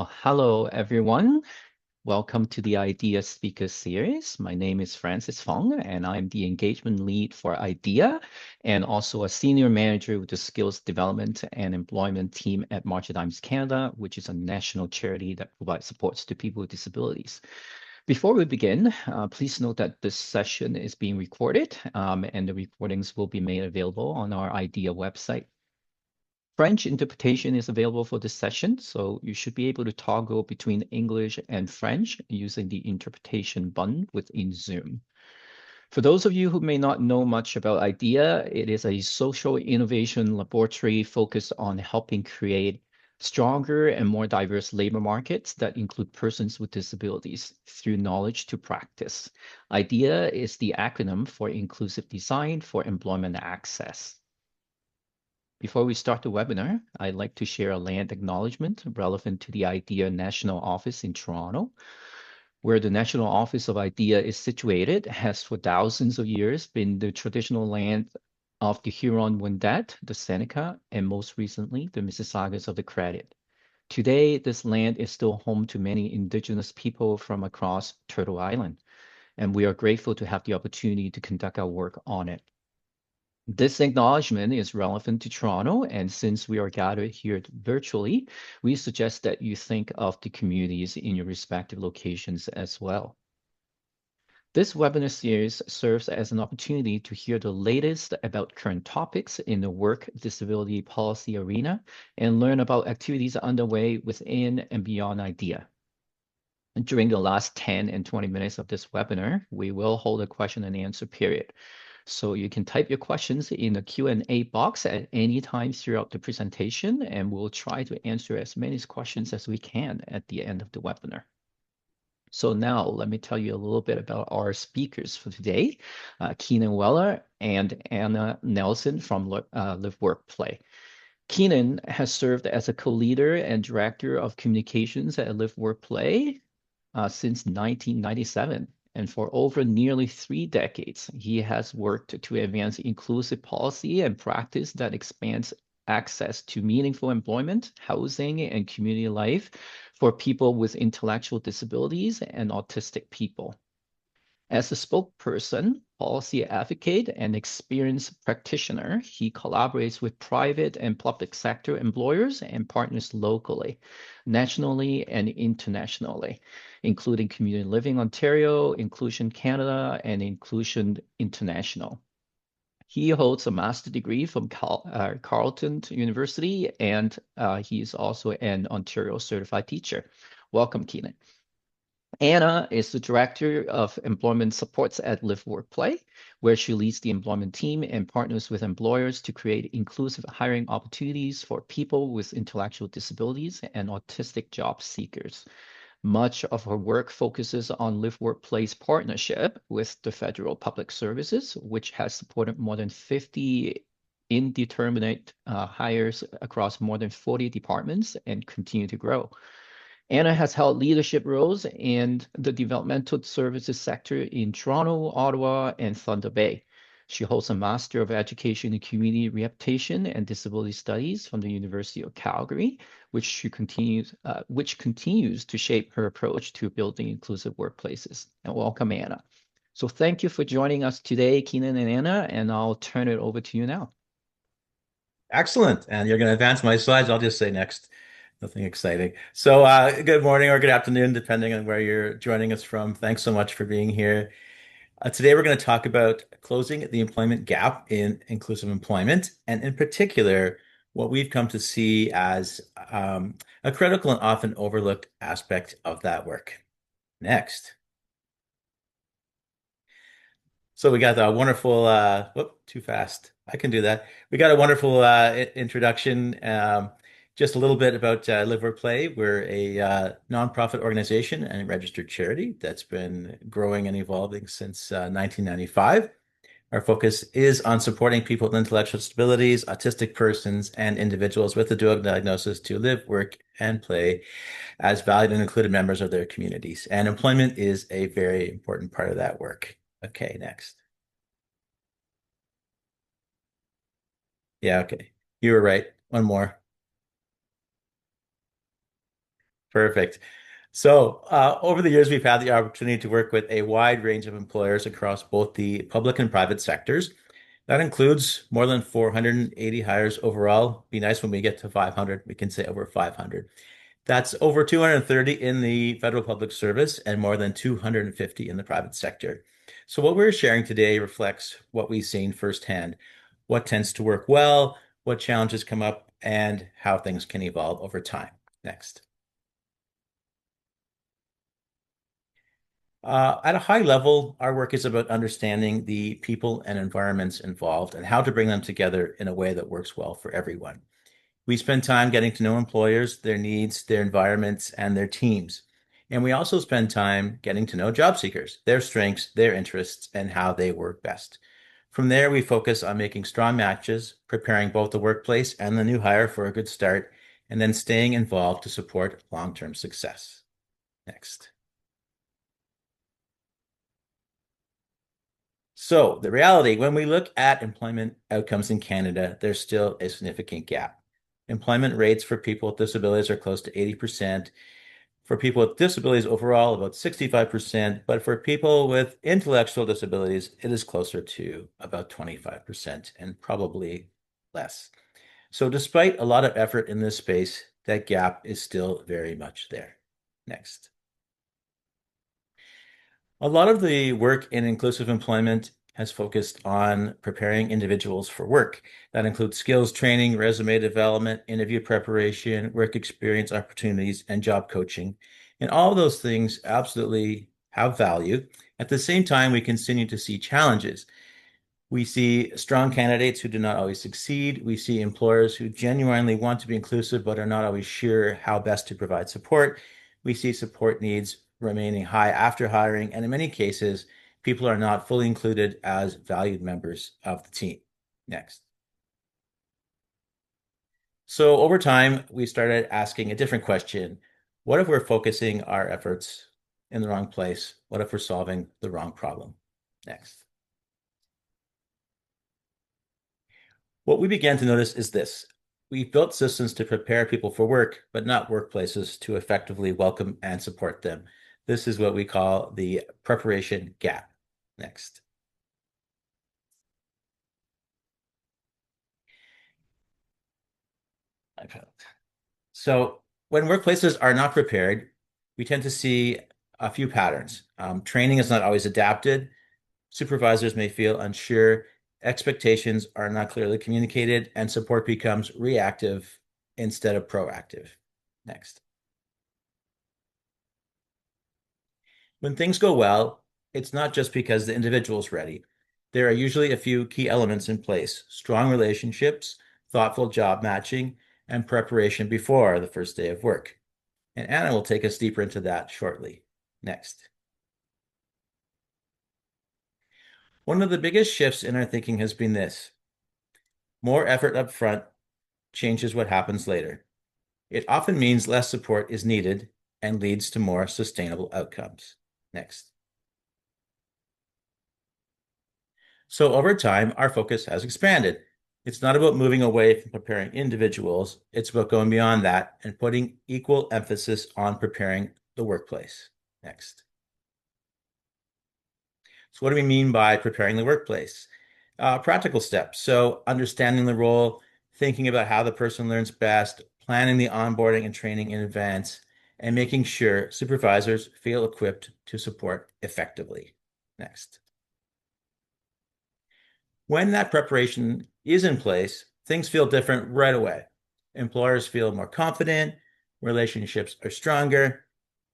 Hello, everyone. Welcome to the IDEA Speaker Series. My name is Francis Fong, and I'm the engagement lead for IDEA and also a senior manager with the Skills Development and Employment team at March Times Canada, which is a national charity that provides supports to people with disabilities. Before we begin, please note that this session is being recorded, and the recordings will be made available on our IDEA website. French interpretation is available for this session, so you should be able to toggle between English and French using the interpretation button within Zoom. For those of you who may not know much about IDEA, it is a social innovation laboratory focused on helping create stronger and more diverse labor markets that include persons with disabilities through knowledge to practice. IDEA is the acronym for Inclusive Design for Employment Access. Before we start the webinar, I'd like to share a land acknowledgement relevant to the IDEA National Office in Toronto. Where the National Office of IDEA is situated has for thousands of years been the traditional land of the Huron-Wendat, the Seneca, and most recently, the Mississaugas of the Credit. Today, this land is still home to many Indigenous people from across Turtle Island, and we are grateful to have the opportunity to conduct our work on it. This acknowledgement is relevant to Toronto, and since we are gathered here virtually, we suggest that you think of the communities in your respective locations as well. This webinar series serves as an opportunity to hear the latest about current topics in the work disability policy arena and learn about activities underway within and beyond IDEA. During the last 10 and 20 minutes of this webinar, we will hold a question and answer period. So you can type your questions in the Q&A box at any time throughout the presentation, and we'll try to answer as many questions as we can at the end of the webinar. So now let me tell you a little bit about our speakers for today, Keenan Weller and Anna Nelson from LiveWorkPlay. Keenan has served as a co-leader and director of communications at LiveWorkPlay since 1997. And for over nearly 3 decades, he has worked to advance inclusive policy and practice that expands access to meaningful employment, housing, and community life for people with intellectual disabilities and autistic people. As a spokesperson, policy advocate, and experienced practitioner, he collaborates with private and public sector employers and partners locally, nationally, and internationally, including Community Living Ontario, Inclusion Canada, and Inclusion International. He holds a master's degree from Carleton University, and he is also an Ontario certified teacher. Welcome, Keenan. Anna is the Director of Employment Supports at LiveWorkPlay, where she leads the employment team and partners with employers to create inclusive hiring opportunities for people with intellectual disabilities and autistic job seekers. Much of her work focuses on LiveWorkPlay's partnership with the Federal Public Services, which has supported more than 50 indeterminate hires across more than 40 departments and continue to grow. Anna has held leadership roles in the developmental services sector in Toronto, Ottawa, and Thunder Bay. She holds a Master of Education in Community Rehabilitation and Disability Studies from the University of Calgary, which continues to shape her approach to building inclusive workplaces. And welcome, Anna. So thank you for joining us today, Keenan and Anna, and I'll turn it over to you now. Excellent. And you're going to advance my slides. I'll just say next. Nothing exciting. So good morning or good afternoon, depending on where you're joining us from. Thanks so much for being here. Today, we're going to talk about closing the employment gap in inclusive employment, and in particular, what we've come to see as a critical and often overlooked aspect of that work. Next. So we got a wonderful, whoop, too fast. I can do that. We got a wonderful introduction. Just a little bit about LiveWorkPlay. We're a nonprofit organization and registered charity that's been growing and evolving since 1995. Our focus is on supporting people with intellectual disabilities, autistic persons, and individuals with a dual diagnosis to live, work, and play as valued and included members of their communities. And employment is a very important part of that work. Okay, next. Yeah, okay. You were right. One more. Perfect. So, over the years, we've had the opportunity to work with a wide range of employers across both the public and private sectors. That includes more than 480 hires overall. Be nice when we get to 500. We can say over 500. That's over 230 in the federal public service and more than 250 in the private sector. So, what we're sharing today reflects what we've seen firsthand, what tends to work well, what challenges come up, and how things can evolve over time. Next. At a high level, our work is about understanding the people and environments involved and how to bring them together in a way that works well for everyone. We spend time getting to know employers, their needs, their environments, and their teams. And we also spend time getting to know job seekers, their strengths, their interests, and how they work best. From there, we focus on making strong matches, preparing both the workplace and the new hire for a good start, and then staying involved to support long-term success. Next. So, the reality, when we look at employment outcomes in Canada, there's still a significant gap. Employment rates for people with disabilities are close to 80%. For people with disabilities overall, about 65%. But for people with intellectual disabilities, it is closer to about 25% and probably less. So, despite a lot of effort in this space, that gap is still very much there. Next. A lot of the work in inclusive employment has focused on preparing individuals for work. That includes skills training, resume development, interview preparation, work experience opportunities, and job coaching. And all of those things absolutely have value. At the same time, we continue to see challenges. We see strong candidates who do not always succeed. We see employers who genuinely want to be inclusive but are not always sure how best to provide support. We see support needs remaining high after hiring, and in many cases, people are not fully included as valued members of the team. Next. So over time, we started asking a different question. What if we're focusing our efforts in the wrong place? What if we're solving the wrong problem? Next. What we began to notice is this. We've built systems to prepare people for work, but not workplaces to effectively welcome and support them. This is what we call the preparation gap. Next. Okay. So when workplaces are not prepared, we tend to see a few patterns. Training is not always adapted. Supervisors may feel unsure. Expectations are not clearly communicated, and support becomes reactive instead of proactive. Next. When things go well, it's not just because the individual is ready. There are usually a few key elements in place: strong relationships, thoughtful job matching, and preparation before the first day of work. And Anna will take us deeper into that shortly. Next. One of the biggest shifts in our thinking has been this: more effort up front changes what happens later. It often means less support is needed and leads to more sustainable outcomes. Next. So over time, our focus has expanded. It's not about moving away from preparing individuals. It's about going beyond that and putting equal emphasis on preparing the workplace. Next. So what do we mean by preparing the workplace? Practical steps. So understanding the role, thinking about how the person learns best, planning the onboarding and training in advance, and making sure supervisors feel equipped to support effectively. Next. When that preparation is in place, things feel different right away. Employers feel more confident, relationships are stronger,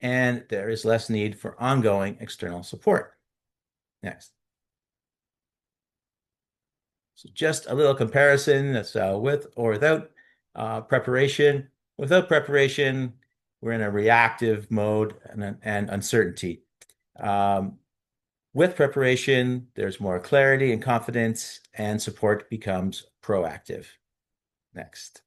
and there is less need for ongoing external support. Next. So just a little comparison that's with or without preparation. Without preparation, we're in a reactive mode and uncertainty. With preparation, there's more clarity and confidence, and support becomes proactive. Next.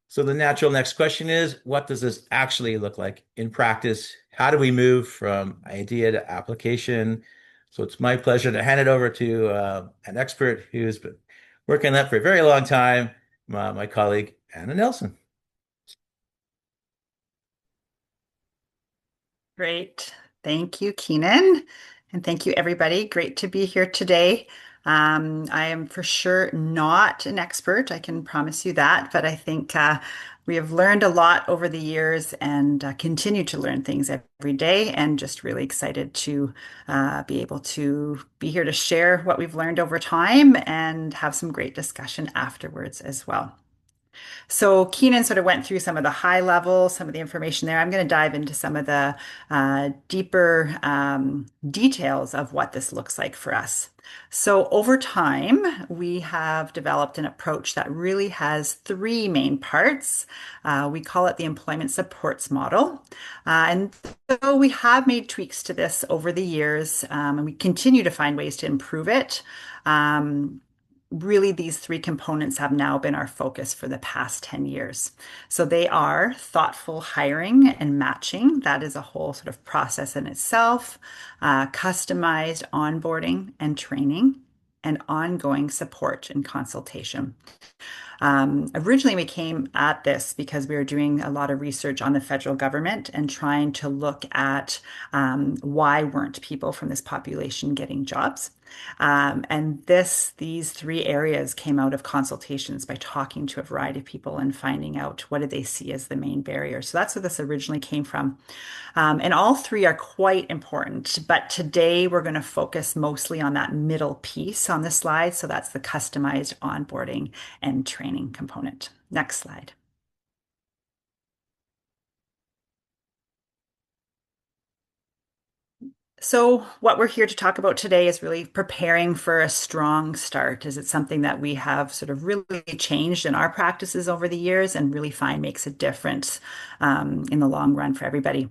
So the natural next question is, what does this actually look like in practice? How do we move from idea to application? So it's my pleasure to hand it over to an expert who's been working on that for a very long time, my colleague, Anna Nelson. Great. Thank you, Keenan. And thank you, everybody. Great to be here today. I am for sure not an expert, I can promise you that, but I think we have learned a lot over the years and continue to learn things every day, and just really excited to be able to be here to share what we've learned over time and have some great discussion afterwards as well. So Keenan sort of went through some of the high level, some of the information there. I'm going to dive into some of the deeper details of what this looks like for us. So over time, we have developed an approach that really has three main parts. We call it the employment supports model. And so we have made tweaks to this over the years, and we continue to find ways to improve it. Um, Really, these three components have now been our focus for the past 10 years. So they are thoughtful hiring and matching. That is a whole sort of process in itself, customized onboarding and training, and ongoing support and consultation. Originally, we came at this because we were doing a lot of research on the federal government and trying to look at why weren't people from this population getting jobs. And these three areas came out of consultations by talking to a variety of people and finding out what did they see as the main barriers. So that's where this originally came from. And all three are quite important, but today we're going to focus mostly on that middle piece on the slide. So that's the customized onboarding and training component. Next slide. So, what we're here to talk about today is really preparing for a strong start. Is it something that we have sort of really changed in our practices over the years and really find makes a difference in the long run for everybody?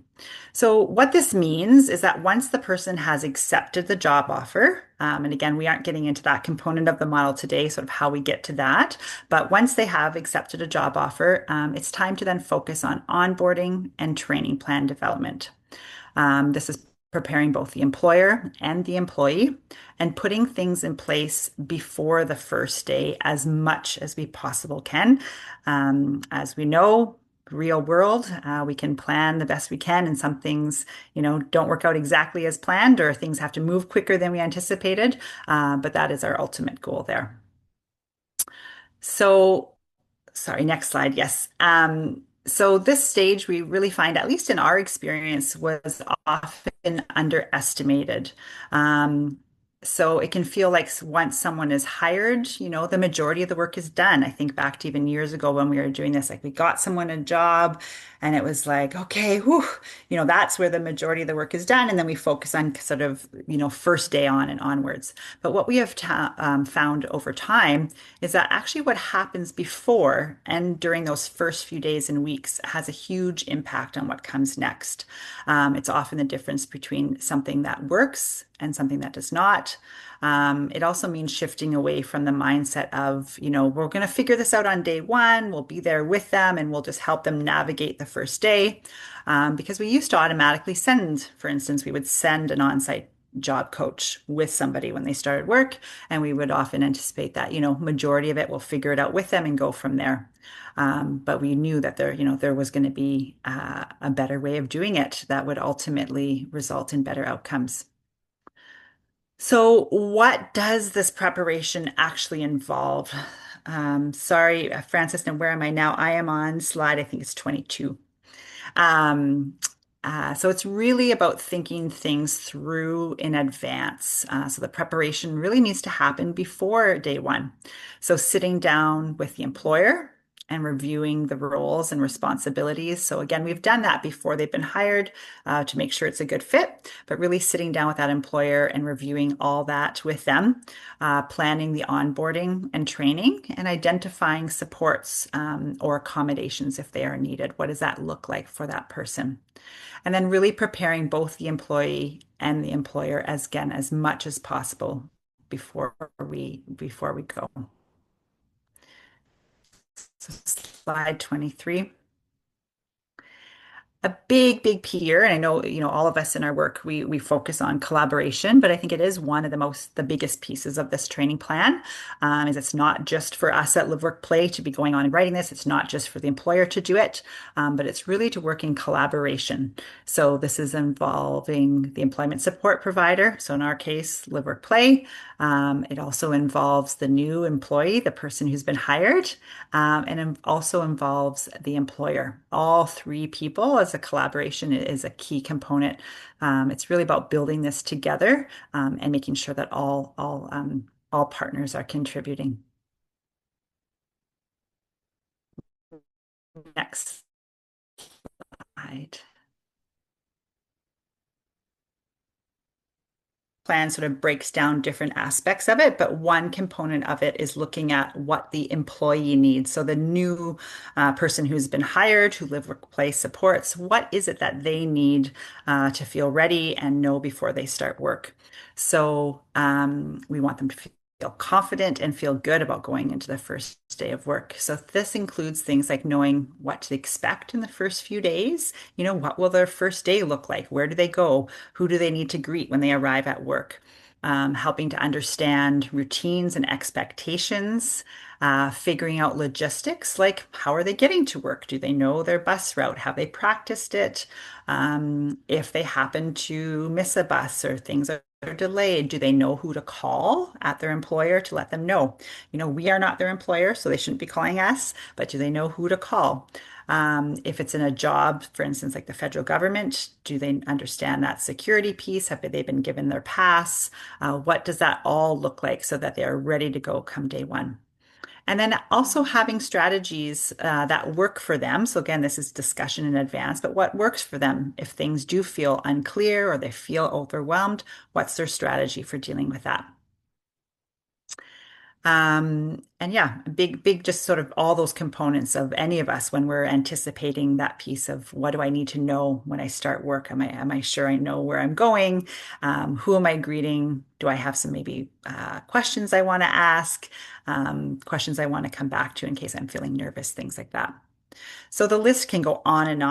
So, what this means is that once the person has accepted the job offer, and again, we aren't getting into that component of the model today, sort of how we get to that, but once they have accepted a job offer, it's time to then focus on onboarding and training plan development. This is preparing both the employer and the employee and putting things in place before the first day as much as we possible can. As we know, real world, we can plan the best we can, and some things, don't work out exactly as planned, or things have to move quicker than we anticipated. But that is our ultimate goal there. So sorry, next slide. Yes. So this stage we really find, at least in our experience, was often underestimated. Um, so it can feel like once someone is hired, the majority of the work is done. I think back to even years ago when we were doing this, like we got someone a job and it was like, okay, whew, that's where the majority of the work is done. And then we focus on sort of, first day on and onwards. But what we have found over time is that actually what happens before and during those first few days and weeks has a huge impact on what comes next. It's often the difference between something that works and something that does not. It also means shifting away from the mindset of, we're going to figure this out on day one, we'll be there with them, and we'll just help them navigate the first day. Because we used to automatically send, for instance, we would send an on-site job coach with somebody when they started work, and we would often anticipate that, majority of it we'll figure it out with them and go from there. But we knew that there was going to be a better way of doing it that would ultimately result in better outcomes. So, what does this preparation actually involve? Sorry, Francis, and where am I now? I am on slide, I think it's 22. Um, so it's really about thinking things through in advance. So the preparation really needs to happen before day one. So sitting down with the employer and reviewing the roles and responsibilities. So again, we've done that before they've been hired to make sure it's a good fit, but really sitting down with that employer and reviewing all that with them, planning the onboarding and training, and identifying supports or accommodations if they are needed. What does that look like for that person? And then really preparing both the employee and the employer as much as possible before we go. So slide 23. a big peer, and I know, all of us in our work, we focus on collaboration, but I think it is one of the biggest pieces of this training plan, is it's not just for us at Live Work Play to be going on and writing this. It's not just for the employer to do it, but it's really to work in collaboration. So this is involving the employment support provider. So in our case, Live Work Play. It also involves the new employee, the person who's been hired, and it also involves the employer. All three people as a collaboration is a key component. It's really about building this together, and making sure that all partners are contributing. Next slide. Plan sort of breaks down different aspects of it, but one component of it is looking at what the employee needs. So the new person who's been hired, who Live Workplace supports, what is it that they need to feel ready and know before they start work? So we want them to feel confident and feel good about going into the first day of work. So this includes things like knowing what to expect in the first few days. What will their first day look like? Where do they go? Who do they need to greet when they arrive at work? Helping to understand routines and expectations, figuring out logistics, like how are they getting to work? Do they know their bus route? Have they practiced it? If they happen to miss a bus or things are delayed, do they know who to call at their employer to let them know? We are not their employer, so they shouldn't be calling us, but do they know who to call? If it's in a job, for instance, like the federal government, do they understand that security piece? Have they been given their pass? What does that all look like so that they are ready to go come day one? And then also having strategies that work for them. So again, this is discussion in advance, but what works for them if things do feel unclear or they feel overwhelmed, what's their strategy for dealing with that? And yeah, big, just sort of all those components of any of us when we're anticipating that piece of what do I need to know when I start work? Am I sure I know where I'm going? Who am I greeting? Do I have some maybe questions I want to ask? Questions I want to come back to in case I'm feeling nervous, things like that. So the list can go on,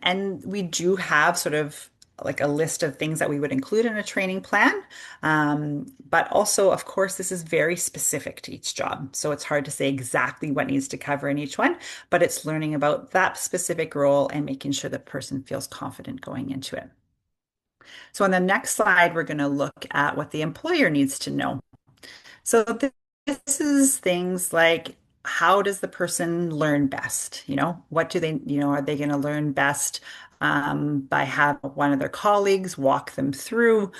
and we do have sort of like a list of things that we would include in a training plan. But also, of course, this is very specific to each job. So it's hard to say exactly what needs to cover in each one, but it's learning about that specific role and making sure the person feels confident going into it. So on the next slide, we're going to look at what the employer needs to know. So this is things like how does the person learn best? What do they, are they going to learn best by having one of their colleagues walk them through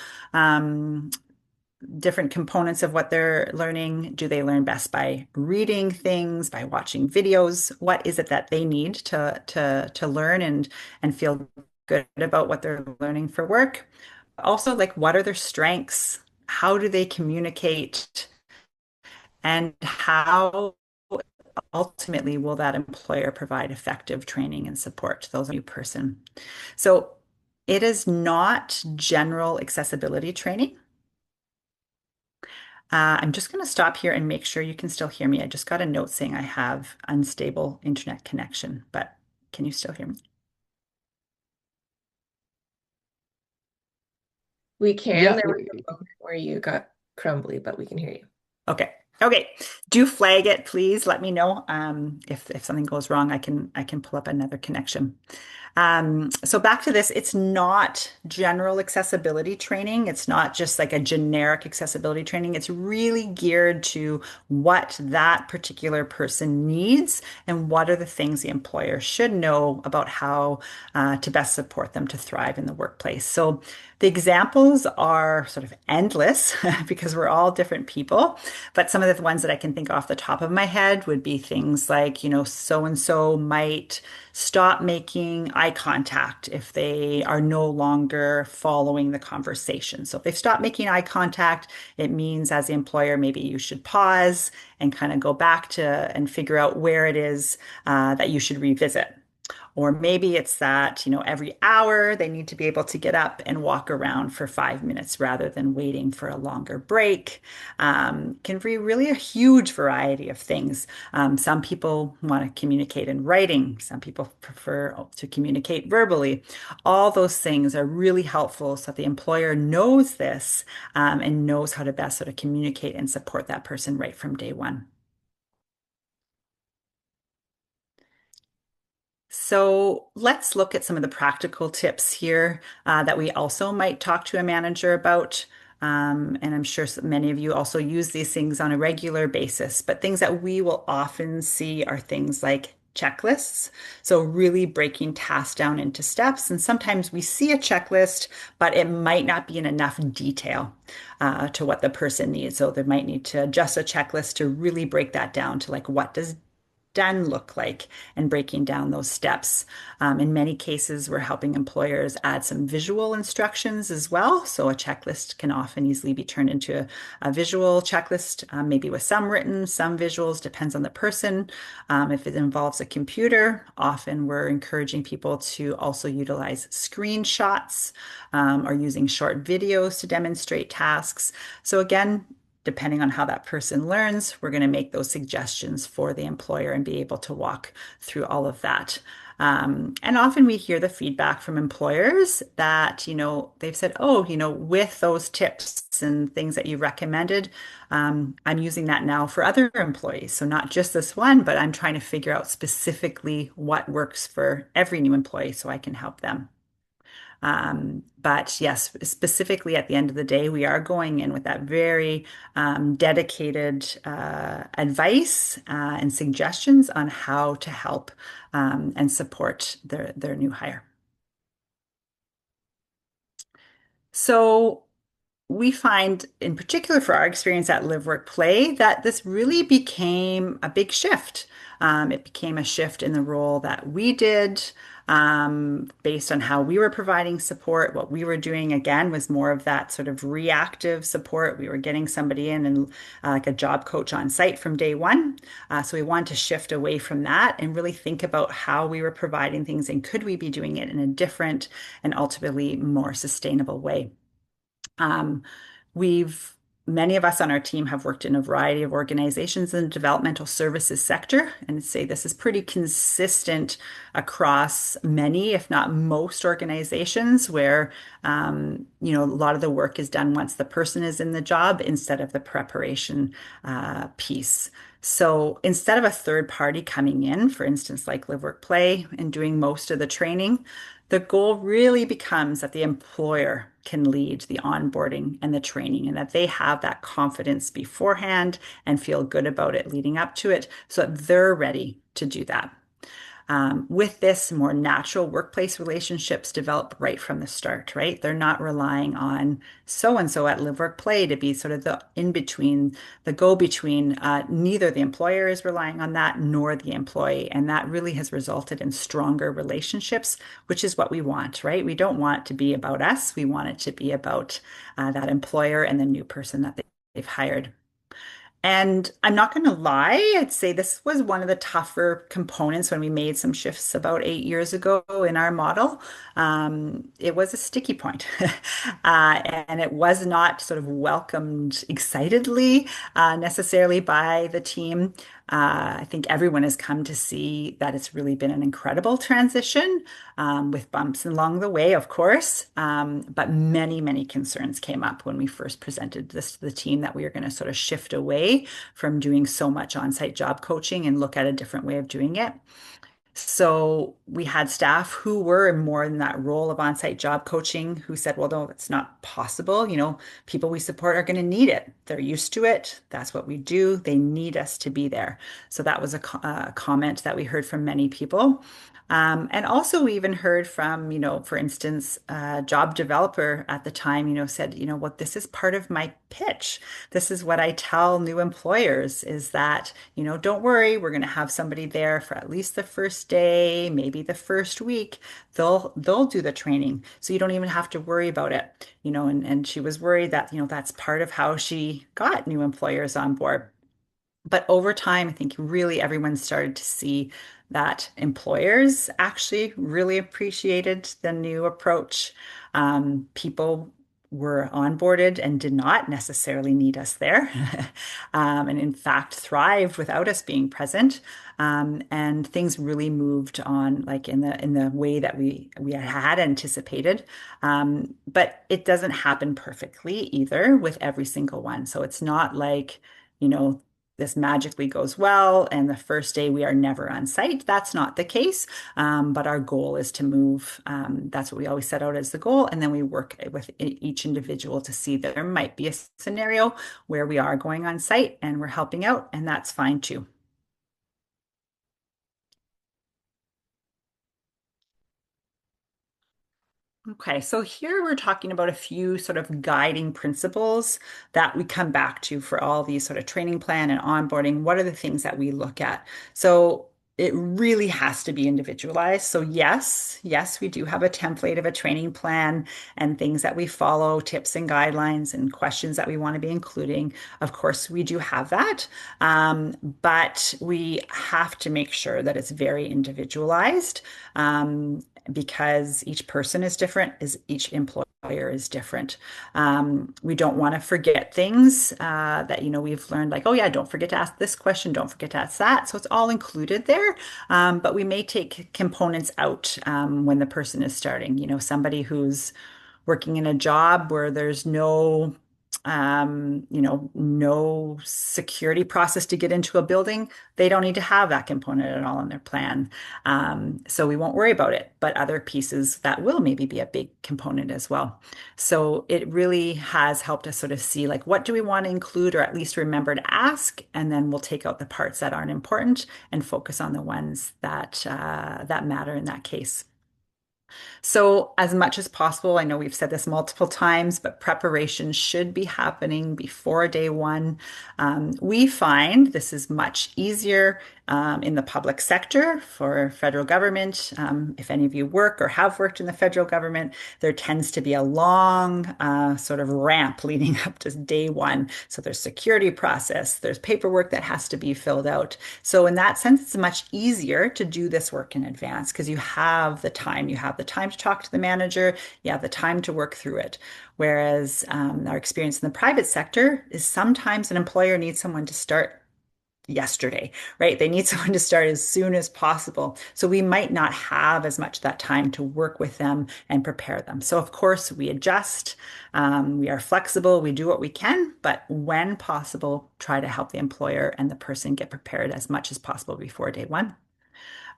different components of what they're learning? Do they learn best by reading things, by watching videos? What is it that they need to learn and feel good about what they're learning for work? Also, like what are their strengths? How do they communicate? And how ultimately will that employer provide effective training and support to those new person? So it is not general accessibility training. I'm just going to stop here and make sure you can still hear me. I just got a note saying I have unstable internet connection, but can you still hear me? We can. Yeah, There was a moment where you got crumbly, but we can hear you. Okay. Okay. Do flag it, please. Let me know if something goes wrong. I can pull up another connection. So back to this, it's not general accessibility training. It's not just like a generic accessibility training. It's really geared to what that particular person needs and what are the things the employer should know about how to best support them to thrive in the workplace. So the examples are sort of endless because we're all different people. But some of the ones that I can think off the top of my head would be things like, so and so might stop making eye contact if they are no longer following the conversation. So if they stop making eye contact, it means as the employer, maybe you should pause and kind of go back to and figure out where it is that you should revisit. Or maybe it's that, every hour they need to be able to get up and walk around for 5 minutes rather than waiting for a longer break. Can be really a huge variety of things. Some people want to communicate in writing. Some people prefer to communicate verbally. All those things are really helpful so that the employer knows this and knows how to best sort of communicate and support that person right from day one. So let's look at some of the practical tips here that we also might talk to a manager about. And I'm sure many of you also use these things on a regular basis, but things that we will often see are things like checklists. So really breaking tasks down into steps. And sometimes we see a checklist, but it might not be in enough detail to what the person needs. So they might need to adjust a checklist to really break that down to like, what does done look like, and breaking down those steps. In many cases, we're helping employers add some visual instructions as well. So a checklist can often easily be turned into a visual checklist, maybe with some written, some visuals, depends on the person. If it involves a computer, often we're encouraging people to also utilize screenshots or using short videos to demonstrate tasks. So again, depending on how that person learns, we're going to make those suggestions for the employer and be able to walk through all of that. And often we hear the feedback from employers that, they've said, oh, with those tips and things that you recommended, I'm using that now for other employees. So not just this one, but I'm trying to figure out specifically what works for every new employee so I can help them. But yes, specifically at the end of the day, we are going in with that very dedicated advice and suggestions on how to help and support their new hire. So we find, in particular for our experience at Live Work Play, that this really became a big shift. It became a shift in the role that we did based on how we were providing support. What we were doing, again, was more of that sort of reactive support. We were getting somebody in and like a job coach on site from day one. So we wanted to shift away from that and really think about how we were providing things and could we be doing it in a different and ultimately more sustainable way. Um, we've Many of us on our team have worked in a variety of organizations in the developmental services sector, and I'd say this is pretty consistent across many, if not most, organizations where a lot of the work is done once the person is in the job instead of the preparation piece. So instead of a third party coming in, for instance, like Live Work Play, and doing most of the training, the goal really becomes that the employer can lead the onboarding and the training and that they have that confidence beforehand and feel good about it leading up to it so that they're ready to do that. With this, more natural workplace relationships develop right from the start, right? They're not relying on so and so at Live Work Play to be sort of the in between, the go between. Neither the employer is relying on that nor the employee. And that really has resulted in stronger relationships, which is what we want, right? We don't want it to be about us. We want it to be about that employer and the new person that they've hired. And I'm not going to lie, I'd say this was one of the tougher components when we made some shifts about 8 years ago in our model. It was a sticky point, and it was not sort of welcomed excitedly necessarily by the team. I think everyone has come to see that it's really been an incredible transition with bumps along the way, of course. But many, many concerns came up when we first presented this to the team that we were going to sort of shift away from doing so much on-site job coaching and look at a different way of doing it. So we had staff who were more in that role of on-site job coaching who said, well, no, it's not possible. People we support are going to need it. They're used to it. That's what we do. They need us to be there. So that was a comment that we heard from many people. And also we even heard from, for instance, a job developer at the time, said, what, this is part of my pitch. This is what I tell new employers is that, don't worry, we're going to have somebody there for at least the first day, maybe the first week. They'll do the training. So you don't even have to worry about it, and she was worried that, that's part of how she got new employers on board. But over time, I think really everyone started to see that employers actually really appreciated the new approach. People were onboarded and did not necessarily need us there, and in fact thrived without us being present. And things really moved on, like in the way that we had anticipated. But it doesn't happen perfectly either with every single one. So it's not like, you know, this magically goes well, and the first day we are never on site. That's not the case. But our goal is to move. That's what we always set out as the goal. And then we work with each individual to see that there might be a scenario where we are going on site and we're helping out, and that's fine too. Okay, so here we're talking about a few sort of guiding principles that we come back to for all these sort of training plan and onboarding. What are the things that we look at? So it really has to be individualized. So yes, we do have a template of a training plan and things that we follow, tips and guidelines and questions that we want to be including. Of course, we do have that, but we have to make sure that it's very individualized. Because each person is different, is each employer is different. We don't want to forget things that, we've learned, like, oh yeah, don't forget to ask this question, don't forget to ask that. So it's all included there. But we may take components out when the person is starting. Somebody who's working in a job where there's no security process to get into a building, they don't need to have that component at all in their plan. So we won't worry about it, but other pieces that will maybe be a big component as well. So it really has helped us sort of see, like, what do we want to include or at least remember to ask, and then we'll take out the parts that aren't important and focus on the ones that matter in that case. So, as much as possible, I know we've said this multiple times, but preparation should be happening before day one. We find this is much easier in the public sector for federal government. If any of you work or have worked in the federal government, there tends to be a long sort of ramp leading up to day one. So there's security process, there's paperwork that has to be filled out. So in that sense, it's much easier to do this work in advance because you have the time. You have the time to talk to the manager. You have the time to work through it. Whereas our experience in the private sector is sometimes an employer needs someone to start yesterday, right? They need someone to start as soon as possible. So we might not have as much that time to work with them and prepare them. So of course we adjust, we are flexible, we do what we can, but when possible, try to help the employer and the person get prepared as much as possible before day one.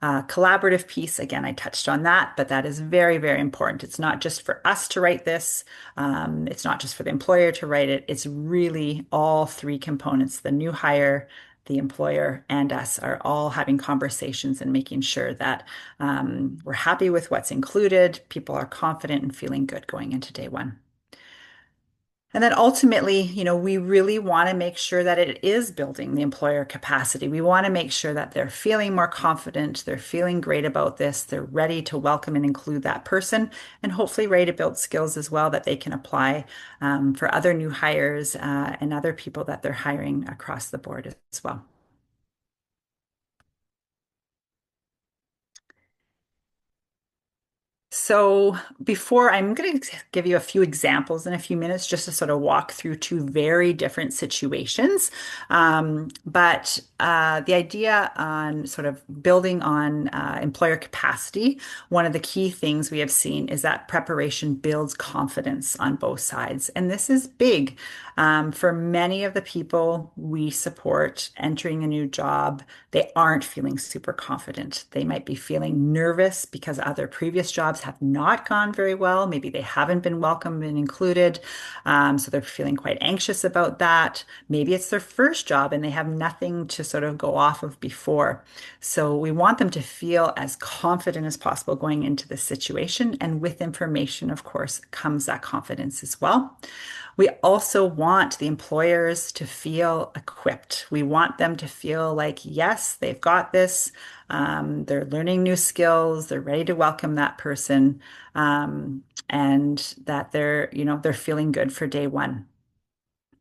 Collaborative piece, again, I touched on that, but that is very, very important. It's not just for us to write this. It's not just for the employer to write it. It's really all three components, the new hire, the employer, and us are all having conversations and making sure that we're happy with what's included. People are confident and feeling good going into day one. And then ultimately, we really want to make sure that it is building the employer capacity. We want to make sure that they're feeling more confident, they're feeling great about this, they're ready to welcome and include that person, and hopefully ready to build skills as well that they can apply for other new hires and other people that they're hiring across the board as well. So before I'm going to give you a few examples in a few minutes just to sort of walk through two very different situations. But the idea on sort of building on employer capacity, one of the key things we have seen is that preparation builds confidence on both sides. And this is big for many of the people we support entering a new job. They aren't feeling super confident. They might be feeling nervous because other previous jobs have not gone very well. Maybe they haven't been welcomed and included. So they're feeling quite anxious about that. Maybe it's their first job and they have nothing to sort of go off of before. So we want them to feel as confident as possible going into this situation. And with information, of course, comes that confidence as well. We also want the employers to feel equipped. We want them to feel like, yes, they've got this. They're learning new skills. They're ready to welcome that person, and that they're feeling good for day one.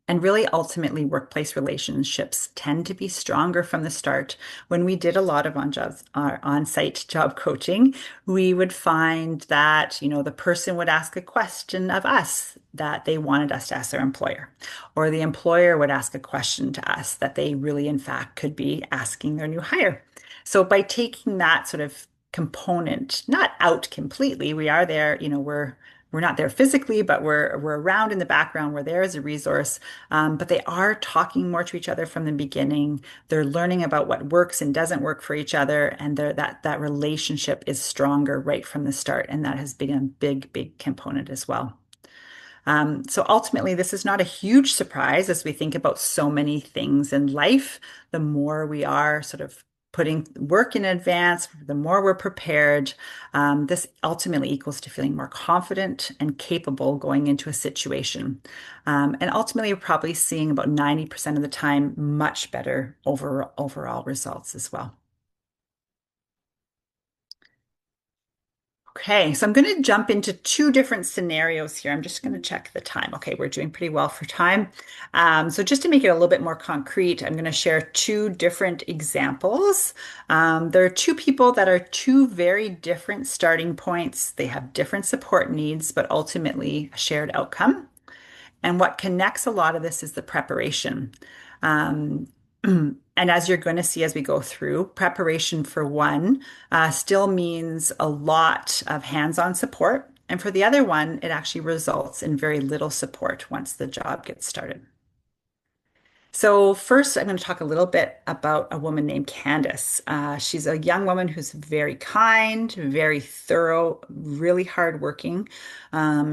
And really, ultimately, workplace relationships tend to be stronger from the start. When we did a lot of on-site job coaching, we would find that, the person would ask a question of us that they wanted us to ask their employer, or the employer would ask a question to us that they really, in fact, could be asking their new hire. So by taking that sort of component, not out completely, we are there, we're not there physically, but we're around in the background. We're there as a resource, but they are talking more to each other from the beginning. They're learning about what works and doesn't work for each other, and that relationship is stronger right from the start, and that has been a big, big component as well. So ultimately, this is not a huge surprise as we think about so many things in life. The more we are sort of putting work in advance, the more we're prepared, this ultimately equals to feeling more confident and capable going into a situation. And ultimately, we're probably seeing about 90% of the time much better overall results as well. Okay, so I'm going to jump into two different scenarios here. I'm just going to check the time. Okay, we're doing pretty well for time. So just to make it a little bit more concrete, I'm going to share two different examples. There are two people that are two very different starting points. They have different support needs, but ultimately a shared outcome. And what connects a lot of this is the preparation. Um, and as you're going to see as we go through, preparation for one still means a lot of hands-on support. And for the other one, it actually results in very little support once the job gets started. So first, I'm going to talk a little bit about a woman named Candace. She's a young woman who's very kind, very thorough, really hardworking.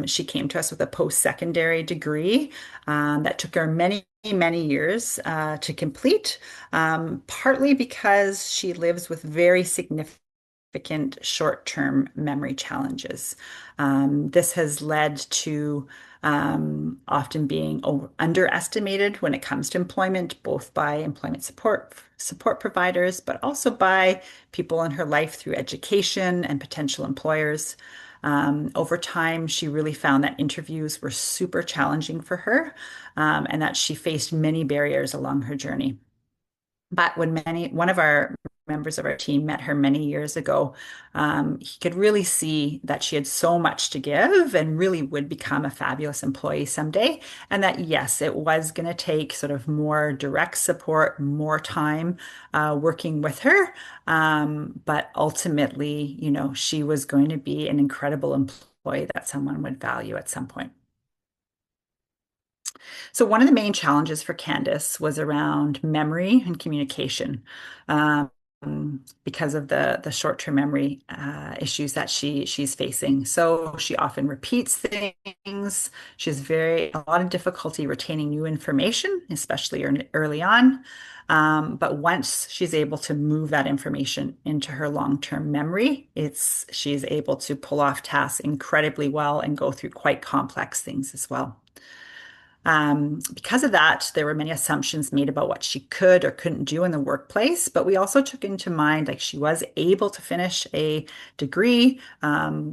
She came to us with a post-secondary degree that took her many, many years to complete, partly because she lives with very significant short-term memory challenges. This has led to often being underestimated when it comes to employment, both by employment support providers, but also by people in her life through education and potential employers. Over time, she really found that interviews were super challenging for her, and that she faced many barriers along her journey. But when one of our members of our team met her many years ago, he could really see that she had so much to give and really would become a fabulous employee someday. And that, yes, it was going to take sort of more direct support, more time working with her. But ultimately, she was going to be an incredible employee that someone would value at some point. So one of the main challenges for Candace was around memory and communication, because of the short-term memory issues that she's facing. So she often repeats things. She has a lot of difficulty retaining new information, especially early on. But once she's able to move that information into her long-term memory, she's able to pull off tasks incredibly well and go through quite complex things as well. Because of that, there were many assumptions made about what she could or couldn't do in the workplace, but we also took into mind like she was able to finish a degree,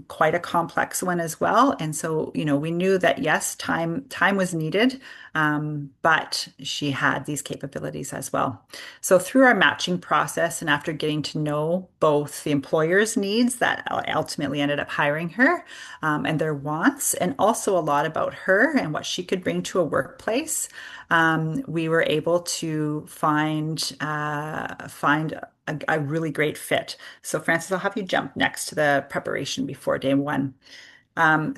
quite a complex one as well. And so, we knew that yes, time was needed, but she had these capabilities as well. So through our matching process and after getting to know both the employer's needs that ultimately ended up hiring her, and their wants, and also a lot about her and what she could bring to a workplace, we were able to find a really great fit. So Francis, I'll have you jump next to the preparation before day one. Um,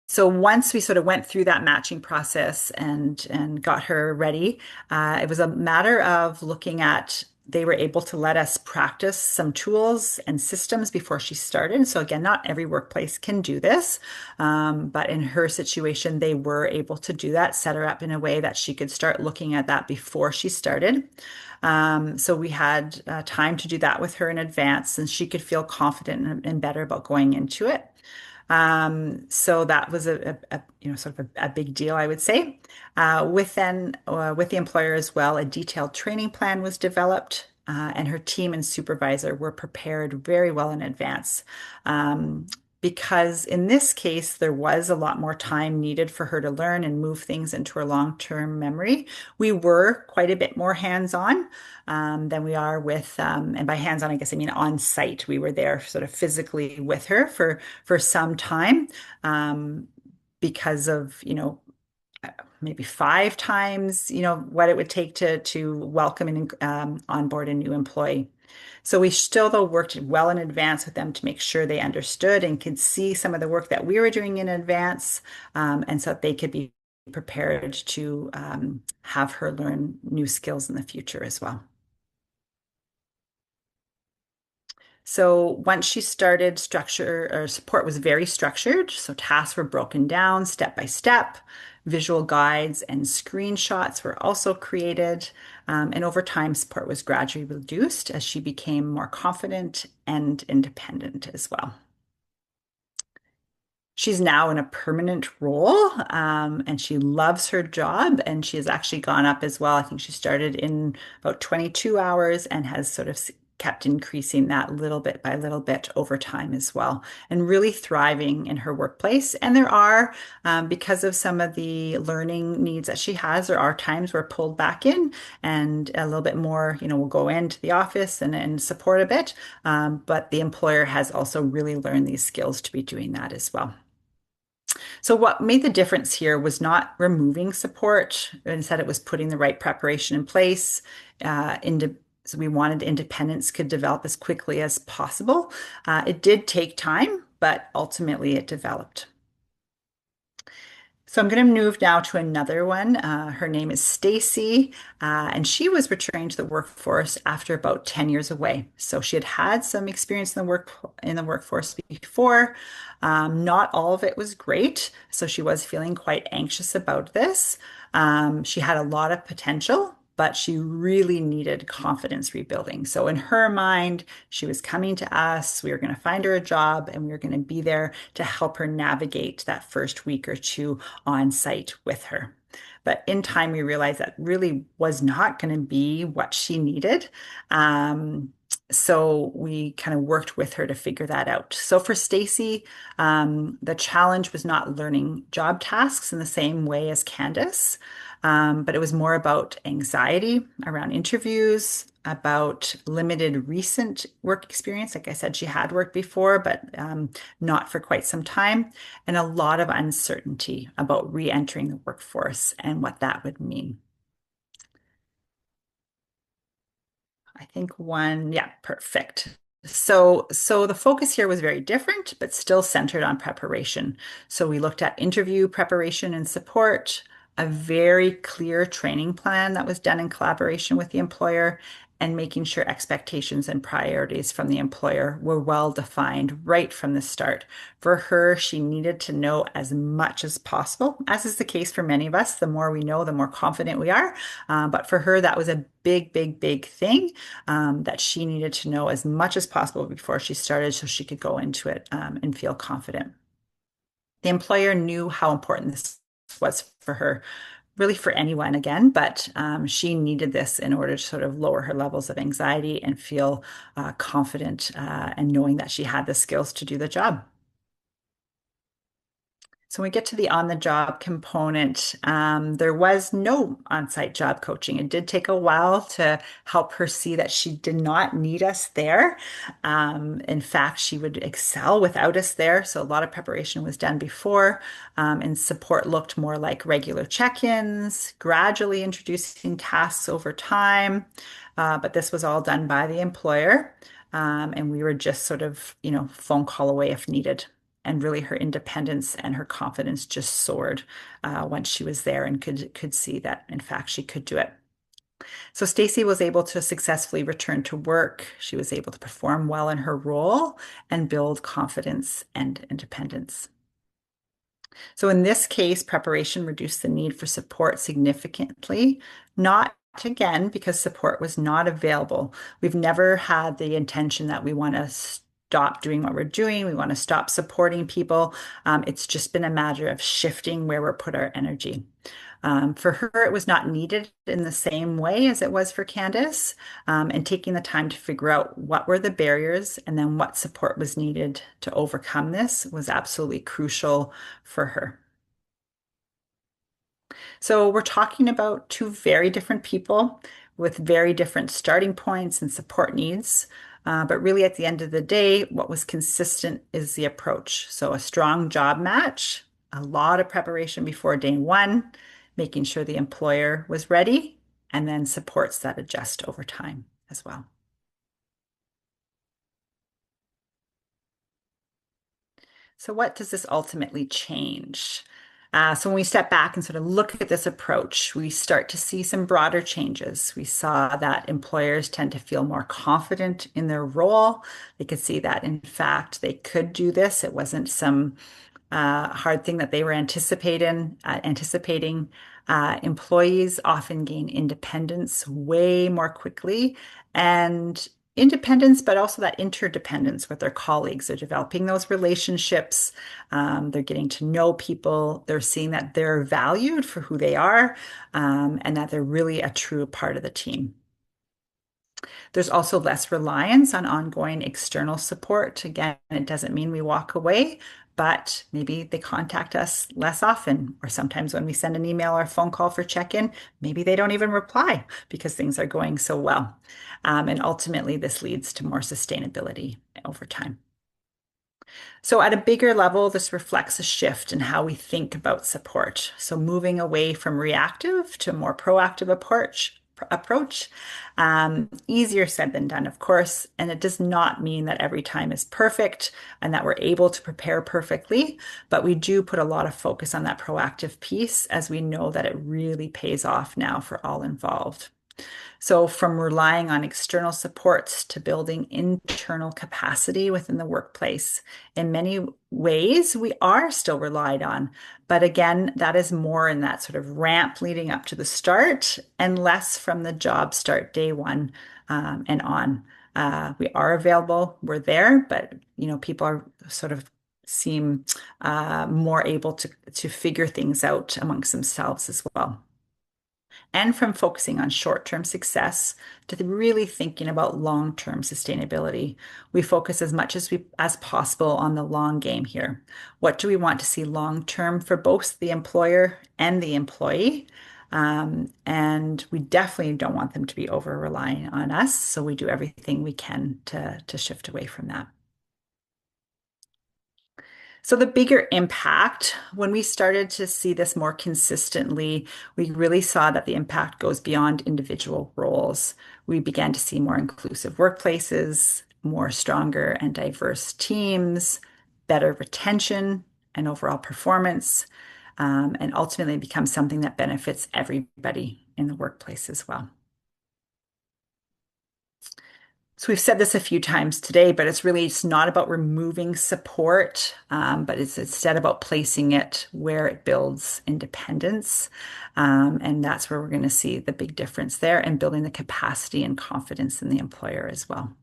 so once we sort of went through that matching process and got her ready, it was a matter of looking at. They were able to let us practice some tools and systems before she started. So again, not every workplace can do this, but in her situation, they were able to do that, set her up in a way that she could start looking at that before she started. So we had time to do that with her in advance, and she could feel confident and better about going into it. So that was sort of a big deal, I would say. With the employer as well, a detailed training plan was developed, and her team and supervisor were prepared very well in advance. because in this case, there was a lot more time needed for her to learn and move things into her long-term memory. We were quite a bit more hands-on than we are with, and by hands-on, I guess I mean on site. We were there sort of physically with her for some time because of, maybe 5 times, what it would take to welcome and onboard a new employee. So we still, though, worked well in advance with them to make sure they understood and could see some of the work that we were doing in advance, and so that they could be prepared to have her learn new skills in the future as well. So once she started, structure or support was very structured. So tasks were broken down step by step. Visual guides and screenshots were also created. And over time, support was gradually reduced as she became more confident and independent as well. She's now in a permanent role, and she loves her job, and she has actually gone up as well. I think she started in about 22 hours and has sort of kept increasing that little bit by little bit over time as well, and really thriving in her workplace. And there are, because of some of the learning needs that she has, there are times we're pulled back in and a little bit more, we'll go into the office and support a bit. But the employer has also really learned these skills to be doing that as well. So what made the difference here was not removing support. Instead, it was putting the right preparation in place. So we wanted independence could develop as quickly as possible. It did take time, but ultimately it developed. So I'm going to move now to another one. Her name is Stacy, and she was returning to the workforce after about 10 years away. So she had had some experience in the workforce before. Not all of it was great, so she was feeling quite anxious about this. She had a lot of potential, but she really needed confidence rebuilding. So in her mind, she was coming to us. We were going to find her a job, and we were going to be there to help her navigate that first week or two on site with her. But in time, we realized that really was not going to be what she needed. So we kind of worked with her to figure that out. So for Stacy, the challenge was not learning job tasks in the same way as Candace, but it was more about anxiety around interviews, about limited recent work experience. Like I said, she had worked before, but not for quite some time, and a lot of uncertainty about re-entering the workforce and what that would mean. I think yeah, perfect. So the focus here was very different, but still centered on preparation. So we looked at interview preparation and support, a very clear training plan that was done in collaboration with the employer, and making sure expectations and priorities from the employer were well defined right from the start. For her, she needed to know as much as possible, as is the case for many of us. The more we know, the more confident we are. But for her, that was a big, big, big thing that she needed to know as much as possible before she started so she could go into it and feel confident. The employer knew how important this was for her, really for anyone again, but she needed this in order to sort of lower her levels of anxiety and feel confident and knowing that she had the skills to do the job. So when we get to the on-the-job component, there was no on-site job coaching. It did take a while to help her see that she did not need us there. In fact, she would excel without us there. So a lot of preparation was done before, and support looked more like regular check-ins, gradually introducing tasks over time. But this was all done by the employer, and we were just sort of, phone call away if needed. And really her independence and her confidence just soared once she was there and could see that, in fact, she could do it. So Stacy was able to successfully return to work. She was able to perform well in her role and build confidence and independence. So in this case, preparation reduced the need for support significantly, not again because support was not available. We've never had the intention that we want to stop doing what we're doing. We want to stop supporting people. It's just been a matter of shifting where we're put our energy. For her, it was not needed in the same way as it was for Candace, and taking the time to figure out what were the barriers and then what support was needed to overcome this was absolutely crucial for her. So we're talking about two very different people with very different starting points and support needs. But really, at the end of the day, what was consistent is the approach. So a strong job match, a lot of preparation before day one, making sure the employer was ready, and then supports that adjust over time as well. So what does this ultimately change? So when we step back and sort of look at this approach, we start to see some broader changes. We saw that employers tend to feel more confident in their role. They could see that, in fact, they could do this. It wasn't some hard thing that they were anticipating. Employees often gain independence way more quickly, and independence, but also that interdependence with their colleagues. They're developing those relationships. They're getting to know people. They're seeing that they're valued for who they are, and that they're really a true part of the team. There's also less reliance on ongoing external support. Again, it doesn't mean we walk away, but maybe they contact us less often. Or sometimes when we send an email or a phone call for check-in, maybe they don't even reply because things are going so well. And ultimately, this leads to more sustainability over time. So at a bigger level, this reflects a shift in how we think about support. So moving away from reactive to a more proactive approach. Easier said than done, of course, and it does not mean that every time is perfect and that we're able to prepare perfectly, but we do put a lot of focus on that proactive piece as we know that it really pays off now for all involved. So, from relying on external supports to building internal capacity within the workplace. In many ways, we are still relied on. But again, that is more in that sort of ramp leading up to the start and less from the job start day one and on. We are available, we're there, but people are sort of seem more able to figure things out amongst themselves as well, and from focusing on short-term success to really thinking about long-term sustainability. We focus as much as possible on the long game here. What do we want to see long-term for both the employer and the employee? And we definitely don't want them to be over-relying on us, so we do everything we can to shift away from that. So the bigger impact, when we started to see this more consistently, we really saw that the impact goes beyond individual roles. We began to see more inclusive workplaces, more stronger and diverse teams, better retention and overall performance, and ultimately become something that benefits everybody in the workplace as well. So we've said this a few times today, but it's not about removing support, but it's instead about placing it where it builds independence. And that's where we're going to see the big difference there and building the capacity and confidence in the employer as well.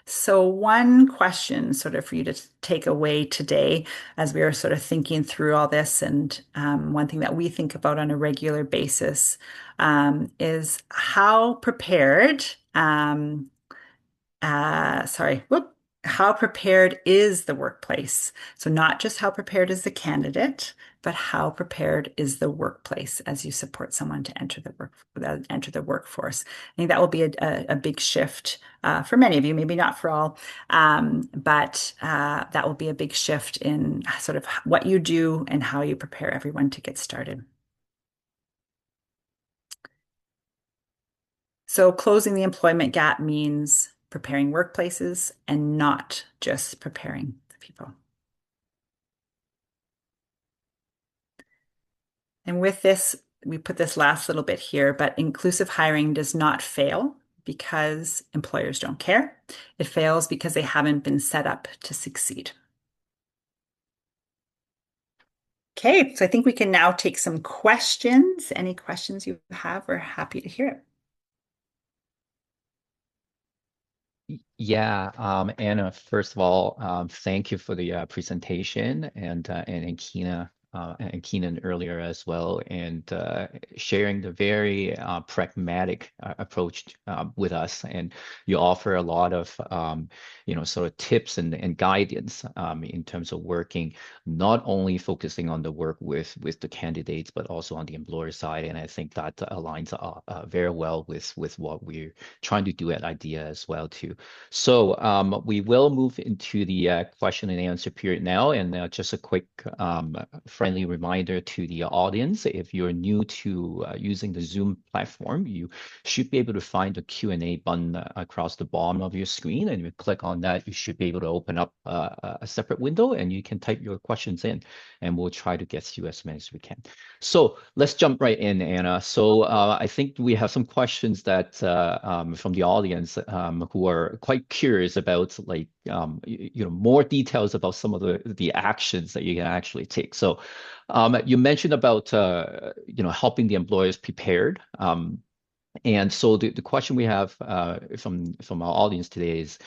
So one question sort of for you to take away today as we are sort of thinking through all this, and one thing that we think about on a regular basis is how prepared, how prepared is the workplace? So not just how prepared is the candidate, but how prepared is the workplace as you support someone to enter the workforce. I think that will be a big shift for many of you, maybe not for all, but that will be a big shift in sort of what you do and how you prepare everyone to get started. So closing the employment gap means preparing workplaces and not just preparing the people. And with this, we put this last little bit here, but inclusive hiring does not fail because employers don't care. It fails because they haven't been set up to succeed. Okay, so I think we can now take some questions. Any questions you have, we're happy to hear it. Yeah, Anna, first of all, thank you for the presentation and Keenan earlier as well, and sharing the very pragmatic approach with us. And you offer a lot of sort of tips and guidance in terms of working, not only focusing on the work with the candidates, but also on the employer side. And I think that aligns very well with what we're trying to do at IDEA as well too. So we will move into the question and answer period now. And just a quick friendly reminder to the audience, if you're new to using the Zoom platform, you should be able to find the Q&A button across the bottom of your screen. And you click on that, you should be able to open up a separate window and you can type your questions in and we'll try to get to you as many as we can. So let's jump right in, Anna. So I think we have some questions that from the audience who are quite curious about, like, more details about some of the actions that you can actually take. So you mentioned about helping the employers prepared. And so the question we have from our audience today is,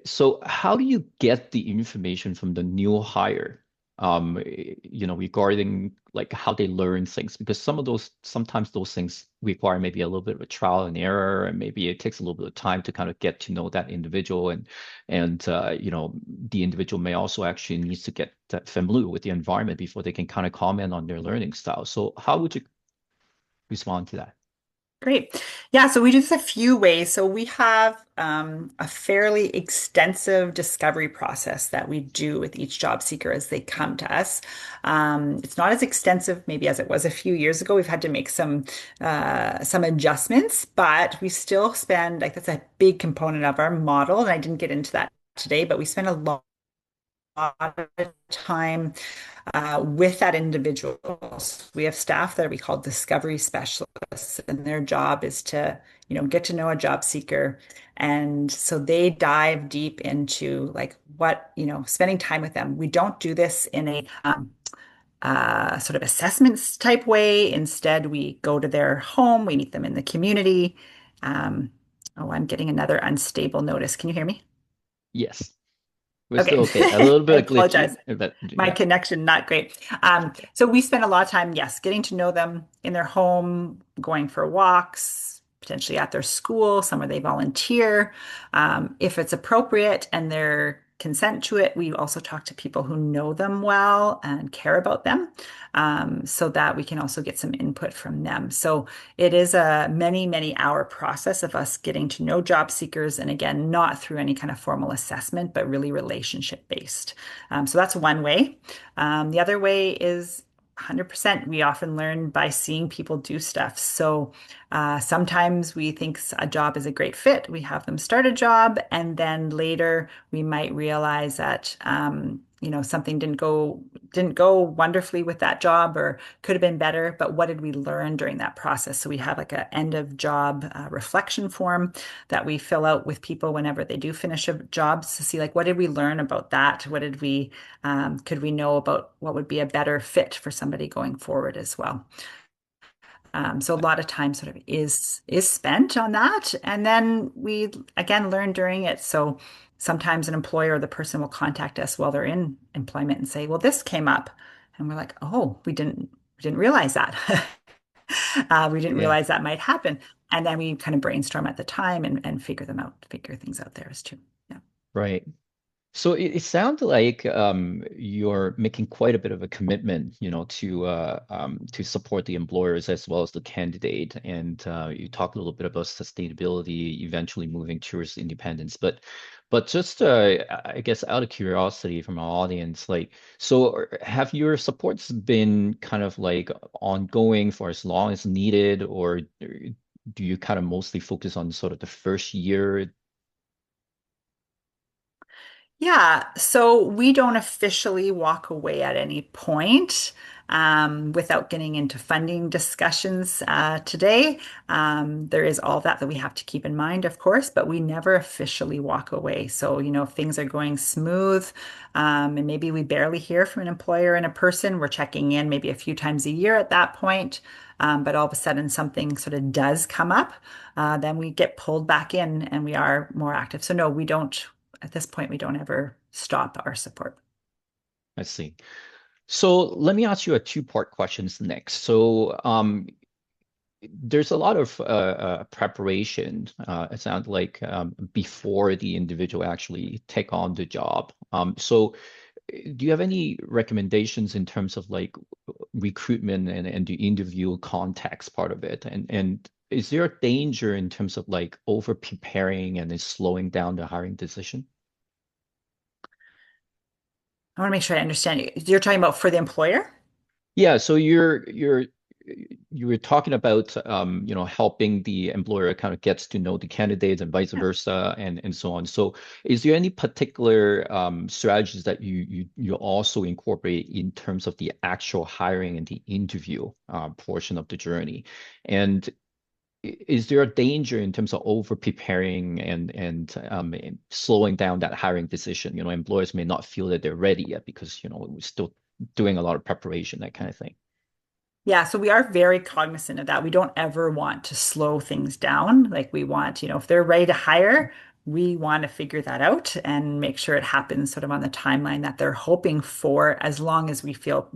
so how do you get the information from the new hire, regarding like how they learn things? Because sometimes those things require maybe a little bit of a trial and error, and maybe it takes a little bit of time to kind of get to know that individual, and the individual may also actually needs to get familiar with the environment before they can kind of comment on their learning style. So how would you respond to that? Great. Yeah, so we do this a few ways. So we have a fairly extensive discovery process that we do with each job seeker as they come to us. It's not as extensive maybe as it was a few years ago. We've had to make some adjustments, but we still spend, like, that's a big component of our model. And I didn't get into that today, but we spend a lot of time with that individual. We have staff that we call discovery specialists, and their job is to, get to know a job seeker. And so they dive deep into, like, what, spending time with them. We don't do this in a sort of assessments type way. Instead, we go to their home, we meet them in the community. Oh, I'm getting another unstable notice. Can you hear me? Yes. We're Okay. still okay. A little I bit of glitchy, apologize. but My yeah. connection, not great. So we spend a lot of time, yes, getting to know them in their home, going for walks, potentially at their school, somewhere they volunteer. If it's appropriate and they're consent to it, we also talk to people who know them well and care about them, so that we can also get some input from them. So it is a many, many hour process of us getting to know job seekers. And again, not through any kind of formal assessment, but really relationship based. So that's one way. The other way is 100%. We often learn by seeing people do stuff. So sometimes we think a job is a great fit. We have them start a job, and then later we might realize that something didn't go wonderfully with that job, or could have been better. But what did we learn during that process? So we have like a end of job reflection form that we fill out with people whenever they do finish a job, to see, like, what did we learn about that? What did we could we know about what would be a better fit for somebody going forward as well? So a lot of time sort of is spent on that, and then we again learn during it. So sometimes an employer or the person will contact us while they're in employment and say, "Well, this came up," and we're like, "Oh, we didn't realize that." We didn't Yeah. realize that might happen, and then we kind of brainstorm at the time and figure things out there as too. Yeah. Right. So it sounds like you're making quite a bit of a commitment, to support the employers as well as the candidate. And you talked a little bit about sustainability, eventually moving towards independence. But just I guess out of curiosity from our audience, like, so have your supports been kind of like ongoing for as long as needed, or do you kind of mostly focus on sort of the first year? Yeah, so we don't officially walk away at any point without getting into funding discussions today. There is all that we have to keep in mind, of course, but we never officially walk away. So, if things are going smooth, and maybe we barely hear from an employer and a person, we're checking in maybe a few times a year at that point. But all of a sudden something sort of does come up, then we get pulled back in and we are more active. So no, we don't at this point, we don't ever stop our support. I see. So let me ask you a two-part questions next. So there's a lot of preparation, it sounds like, before the individual actually take on the job. So do you have any recommendations in terms of like recruitment and the interview context part of it? And is there a danger in terms of like over preparing and then slowing down the hiring decision? I want to make sure I understand you. You're talking about for the employer? Yeah, so you were talking about helping the employer kind of gets to know the candidates and vice Yeah. versa and so on. So is there any particular strategies that you also incorporate in terms of the actual hiring and the interview portion of the journey? And is there a danger in terms of over preparing and slowing down that hiring decision? Employers may not feel that they're ready yet because we're still doing a lot of preparation, that kind of thing. Yeah, so we are very cognizant of that. We don't ever want to slow things down. Like we want, if they're ready to hire, we want to figure that out and make sure it happens sort of on the timeline that they're hoping for, as long as we feel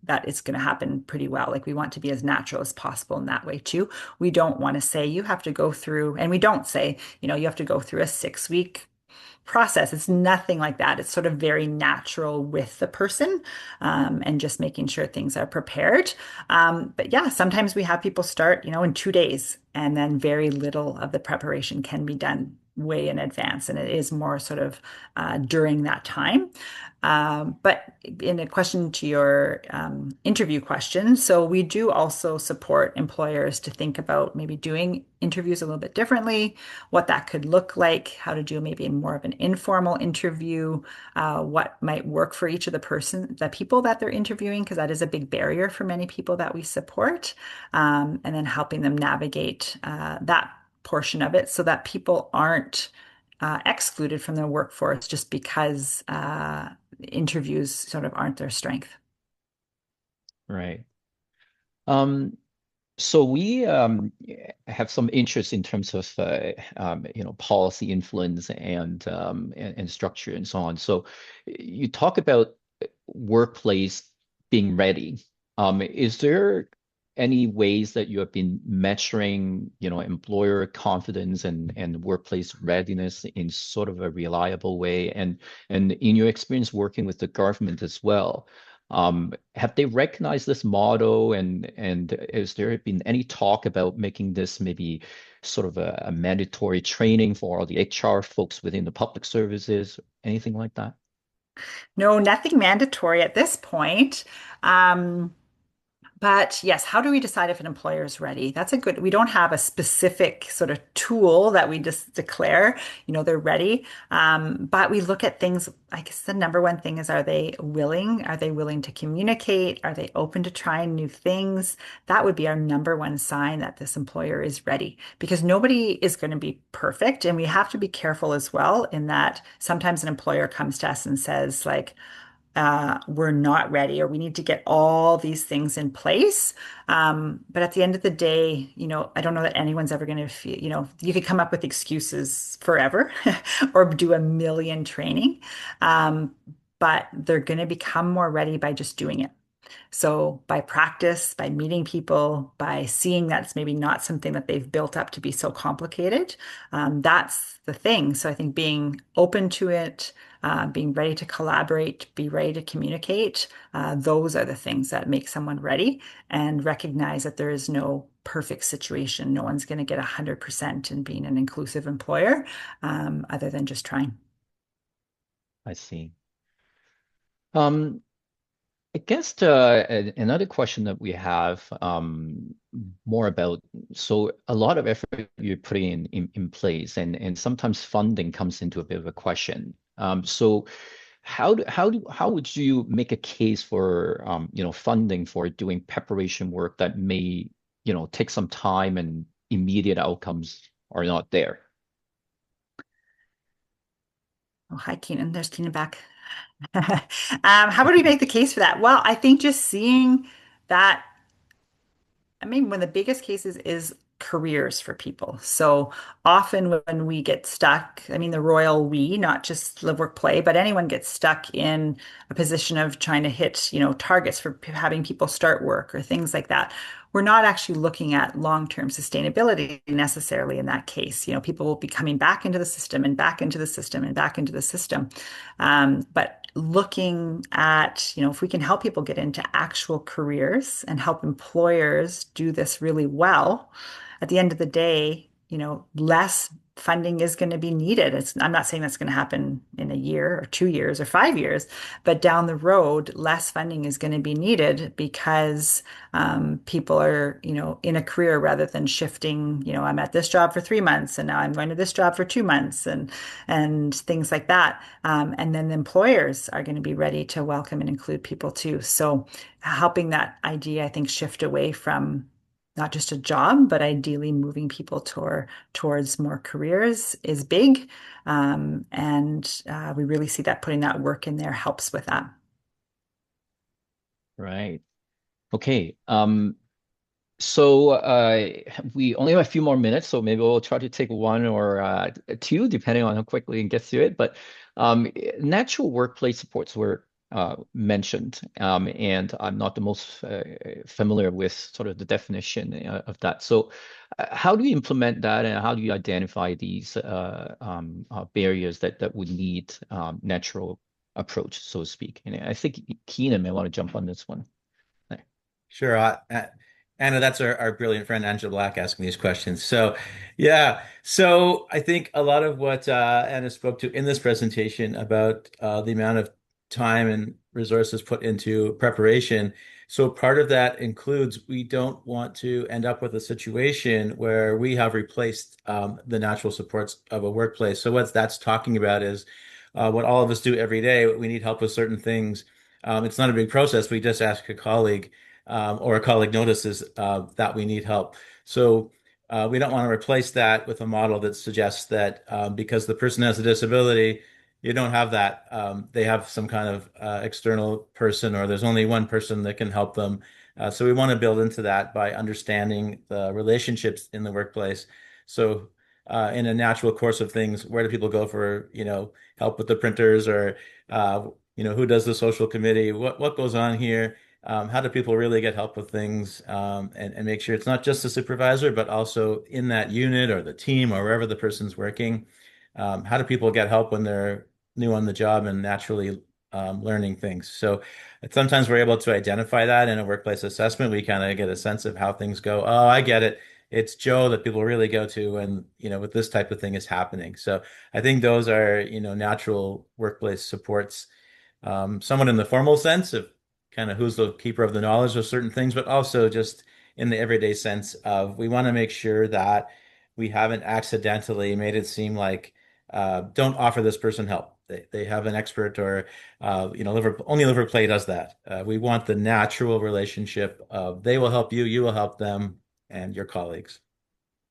that it's going to happen pretty well. Like we want to be as natural as possible in that way too. We don't want to say you have to go through, and we don't say, you have to go through a 6 week process. It's nothing like that. It's sort of very natural with the person, and just making sure things are prepared. But yeah, sometimes we have people start, in 2 days, and then very little of the preparation can be done way in advance. And it is more sort of during that time. But in a question to your interview question, so we do also support employers to think about maybe doing interviews a little bit differently, what that could look like, how to do maybe more of an informal interview, what might work for each of the people that they're interviewing, because that is a big barrier for many people that we support, and then helping them navigate that portion of it so that people aren't excluded from the workforce just because interviews sort of aren't their strength. Right. Um, so we have some interest in terms of policy influence and structure and so on. So you talk about workplace being ready. Is there any ways that you have been measuring, employer confidence and workplace readiness in sort of a reliable way? And in your experience working with the government as well, have they recognized this model and has there been any talk about making this maybe sort of a mandatory training for all the HR folks within the public services, anything like that? No, nothing mandatory at this point. Um, But yes, how do we decide if an employer is ready? We don't have a specific sort of tool that we just declare, they're ready. But we look at things, I guess the number one thing is, are they willing? Are they willing to communicate? Are they open to trying new things? That would be our number one sign that this employer is ready, because nobody is going to be perfect. And we have to be careful as well in that sometimes an employer comes to us and says like, we're not ready, or we need to get all these things in place. But at the end of the day, I don't know that anyone's ever going to feel, you could come up with excuses forever or do a million training. Um, but they're going to become more ready by just doing it. So by practice, by meeting people, by seeing that's maybe not something that they've built up to be so complicated, that's the thing. So I think being open to it, being ready to collaborate, be ready to communicate, those are the things that make someone ready, and recognize that there is no perfect situation. No one's going to get 100% in being an inclusive employer, other than just trying. I see. Um, I guess another question that we have more about, so a lot of effort you're putting in place and sometimes funding comes into a bit of a question. So how would you make a case for funding for doing preparation work that may take some time and immediate outcomes are not there? Oh, hi, Keenan. There's Keenan back. How would we make the case for that? Well, I think just seeing that, I mean, one of the biggest cases is careers for people. So often when we get stuck, I mean, the royal we, not just live, work, play, but anyone gets stuck in a position of trying to hit, targets for having people start work or things like that. We're not actually looking at long-term sustainability necessarily in that case. People will be coming back into the system and back into the system and back into the system. But looking at, if we can help people get into actual careers and help employers do this really well, at the end of the day, less funding is going to be needed. I'm not saying that's going to happen in a year or 2 years or 5 years, but down the road, less funding is going to be needed because people are, in a career rather than shifting, I'm at this job for 3 months and now I'm going to this job for 2 months and things like that. And then the employers are going to be ready to welcome and include people too. So helping that idea, I think, shift away from not just a job, but ideally moving people towards more careers is big. And we really see that putting that work in there helps with that. Right. Okay. So we only have a few more minutes, so maybe we'll try to take one or two, depending on how quickly we get through it. But natural workplace supports were mentioned, and I'm not the most familiar with sort of the definition of that. So how do you implement that, and how do you identify these barriers that would need natural approach, so to speak? And I think Keenan may want to jump on this one. Sure. Anna, that's our brilliant friend Angela Black asking these questions. So, yeah. So I think a lot of what Anna spoke to in this presentation about the amount of time and resources put into preparation. So part of that includes we don't want to end up with a situation where we have replaced the natural supports of a workplace. So what that's talking about is what all of us do every day. We need help with certain things. It's not a big process. We just ask a colleague or a colleague notices that we need help. So we don't want to replace that with a model that suggests that because the person has a disability, you don't have that. They have some kind of external person, or there's only one person that can help them. So we want to build into that by understanding the relationships in the workplace. So in a natural course of things, where do people go for, help with the printers, or who does the social committee? What goes on here? How do people really get help with things, and make sure it's not just the supervisor, but also in that unit or the team or wherever the person's working? How do people get help when they're new on the job and naturally learning things? So sometimes we're able to identify that in a workplace assessment. We kind of get a sense of how things go. Oh, I get it. It's Joe that people really go to when, with this type of thing is happening. So I think those are, natural workplace supports. Someone in the formal sense of kind of who's the keeper of the knowledge of certain things, but also just in the everyday sense of we want to make sure that we haven't accidentally made it seem like don't offer this person help. They have an expert, or only LiveWorkPlay does that. We want the natural relationship of they will help you, you will help them, and your colleagues.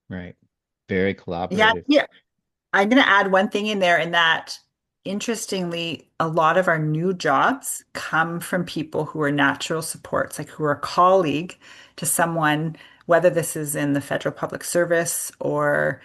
Right. Very Yeah, collaborative. yeah. I'm going to add one thing in there in that, interestingly, a lot of our new jobs come from people who are natural supports, like who are a colleague to someone, whether this is in the federal public service or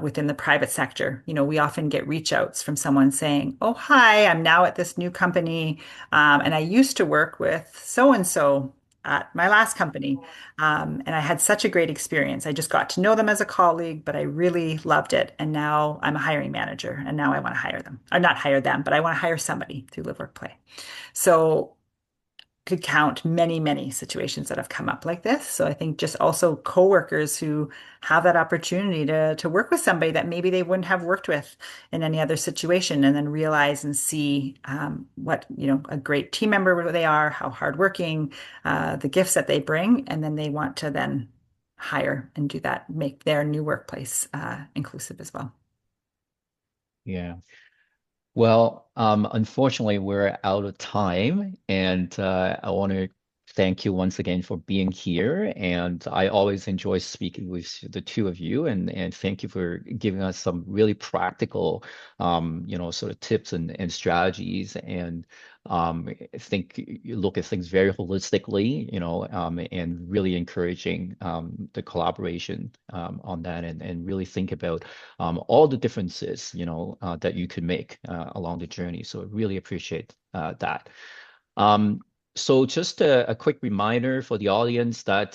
within the private sector. We often get reach outs from someone saying, "Oh, hi, I'm now at this new company, and I used to work with so and so at my last company. And I had such a great experience. I just got to know them as a colleague, but I really loved it. And now I'm a hiring manager, and now I want to hire them. Or not hire them, but I want to hire somebody through Live Work Play." So could count many, many situations that have come up like this. So I think just also coworkers who have that opportunity to work with somebody that maybe they wouldn't have worked with in any other situation, and then realize and see what, a great team member they are, how hardworking, the gifts that they bring, and then they want to then hire and do that, make their new workplace inclusive as well. Yeah. Well, unfortunately, we're out of time, and I want to thank you once again for being here. And I always enjoy speaking with the two of you, and thank you for giving us some really practical, sort of tips and strategies. And I think you look at things very holistically, and really encouraging the collaboration on that, and really think about all the differences, that you could make along the journey. So I really appreciate that. Um, so just a quick reminder for the audience that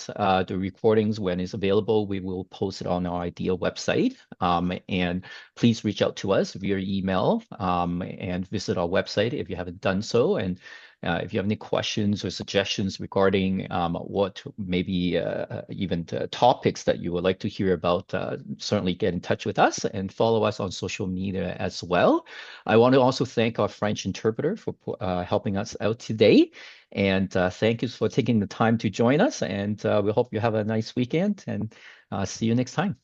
the recordings, when it's available, we will post it on our IDEA website. And please reach out to us via email and visit our website if you haven't done so. And if you have any questions or suggestions regarding what maybe even the topics that you would like to hear about, certainly get in touch with us and follow us on social media as well. I want to also thank our French interpreter for helping us out today. And thank you for taking the time to join us. And we hope you have a nice weekend and see you next time.